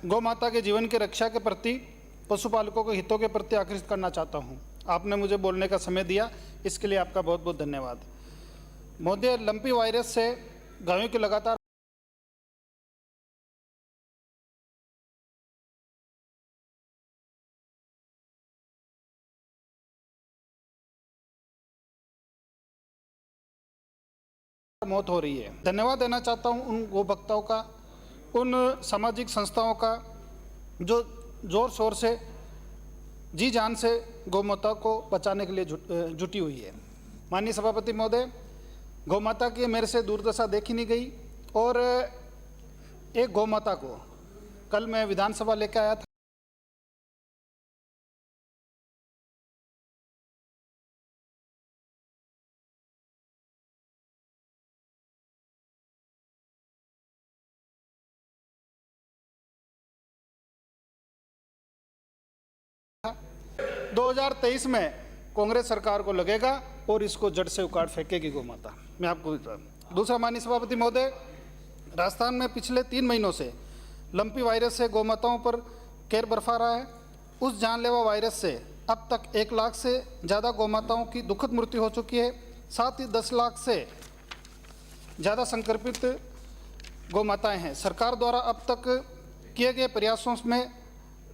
गौ माता के जीवन की रक्षा के प्रति, पशुपालकों के हितों के प्रति आकर्षित करना चाहता हूं। आपने मुझे बोलने का समय दिया, इसके लिए आपका बहुत बहुत धन्यवाद। महोदय, लंपी वायरस से गायों की लगातार मौत हो रही है। धन्यवाद देना चाहता हूं उन गौ भक्तों का, उन सामाजिक संस्थाओं का जो जोर शोर से, जी जान से गौ माता को बचाने के लिए जुटी हुई है। माननीय सभापति महोदय, गौ माता की मेरे से दुर्दशा देखी नहीं गई, और एक गौ माता को कल मैं विधानसभा लेकर आया था। 2023 में कांग्रेस सरकार को लगेगा और इसको जड़ से उखाड़ फेंकेगी गौ माता, मैं आपको दूसरा। माननीय सभापति महोदय, राजस्थान में पिछले 3 महीनों से लंपी वायरस से गौ माताओं पर कहर बरसा रहा है। उस जानलेवा वायरस से अब तक 1 लाख से ज़्यादा गौ माताओं की दुखद मृत्यु हो चुकी है। साथ ही 10 लाख से ज़्यादा संक्रमित गौ माताएँ हैं। सरकार द्वारा अब तक किए गए प्रयासों में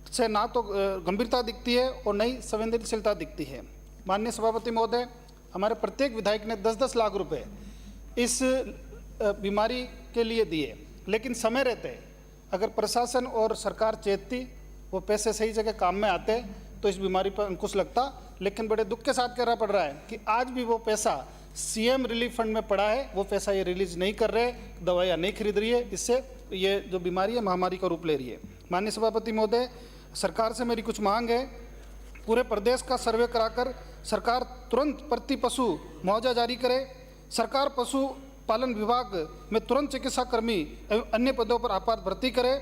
से ना तो गंभीरता दिखती है और नई संवेदनशीलता दिखती है। माननीय सभापति महोदय, हमारे प्रत्येक विधायक ने 10-10 लाख रुपए इस बीमारी के लिए दिए, लेकिन समय रहते अगर प्रशासन और सरकार चेतती, वो पैसे सही जगह काम में आते तो इस बीमारी पर अंकुश लगता। लेकिन बड़े दुख के साथ कहना पड़ रहा है कि आज भी वो पैसा सीएम रिलीफ फंड में पड़ा है, वो पैसा ये रिलीज नहीं कर रहे, दवाइयाँ नहीं खरीद रही है, इससे ये जो बीमारी है महामारी का रूप ले रही है। माननीय सभापति महोदय, सरकार से मेरी कुछ मांग है। पूरे प्रदेश का सर्वे कराकर सरकार तुरंत प्रति पशु मुआवजा जारी करे। सरकार पशु पालन विभाग में तुरंत चिकित्सा कर्मी एवं अन्य पदों पर आपात भर्ती करे।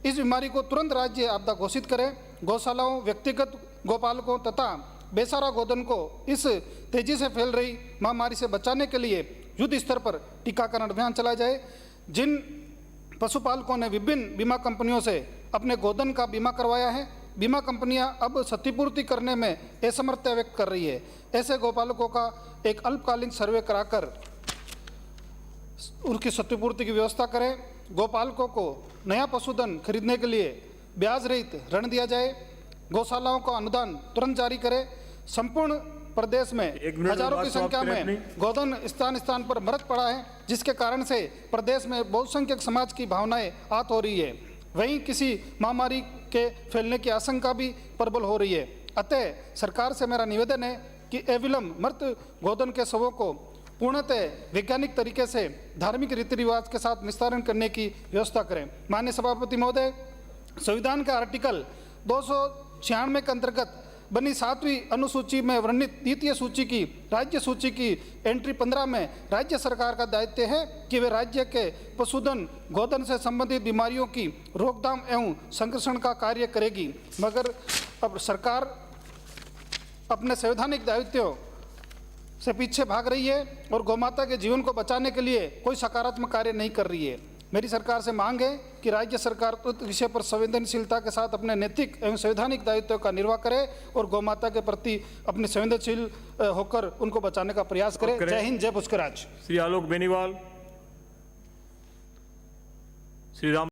इस बीमारी को तुरंत राज्य आपदा घोषित करे। गौशालाओं, व्यक्तिगत गौपालकों तथा बेसहारा गोधन को इस तेजी से फैल रही महामारी से बचाने के लिए युद्ध स्तर पर टीकाकरण अभियान चलाया जाए। जिन पशुपालकों ने विभिन्न बीमा कंपनियों से अपने गोधन का बीमा करवाया है, बीमा कंपनियां अब क्षतिपूर्ति करने में असमर्थता व्यक्त कर रही है। ऐसे गौपालकों का एक अल्पकालीन सर्वे कराकर उनकी क्षतिपूर्ति की व्यवस्था करें। गौपालकों को नया पशुधन खरीदने के लिए ब्याज रहित ऋण दिया जाए। गौशालाओं का अनुदान तुरंत जारी करें। संपूर्ण प्रदेश में हजारों की संख्या में गोधन स्थान स्थान पर मृत पड़ा है, जिसके कारण से प्रदेश में बहुसंख्यक समाज की भावनाएं आहत हो रही है। वहीं किसी महामारी के फैलने की आशंका भी प्रबल हो रही है। अतः सरकार से मेरा निवेदन है कि अविलंब मृत गोधन के शवों को पूर्णतः वैज्ञानिक तरीके से धार्मिक रीति रिवाज के साथ निस्तारण करने की व्यवस्था करें। माननीय सभापति महोदय, संविधान का आर्टिकल 296 के अंतर्गत बनी 7वीं अनुसूची में वर्णित द्वितीय सूची की राज्य सूची की एंट्री 15 में राज्य सरकार का दायित्व है कि वे राज्य के पशुधन गोधन से संबंधित बीमारियों की रोकथाम एवं संरक्षण का कार्य करेगी। मगर अब सरकार अपने संवैधानिक दायित्वों से पीछे भाग रही है और गौमाता के जीवन को बचाने के लिए कोई सकारात्मक कार्य नहीं कर रही है। मेरी सरकार से मांग है कि राज्य सरकार उस विषय पर संवेदनशीलता के साथ अपने नैतिक एवं संवैधानिक दायित्व का निर्वाह करे और गौमाता के प्रति अपने संवेदनशील होकर उनको बचाने का प्रयास करे। जय हिंद, जय पुष्कराज। श्री आलोक बेनीवाल, श्री राम।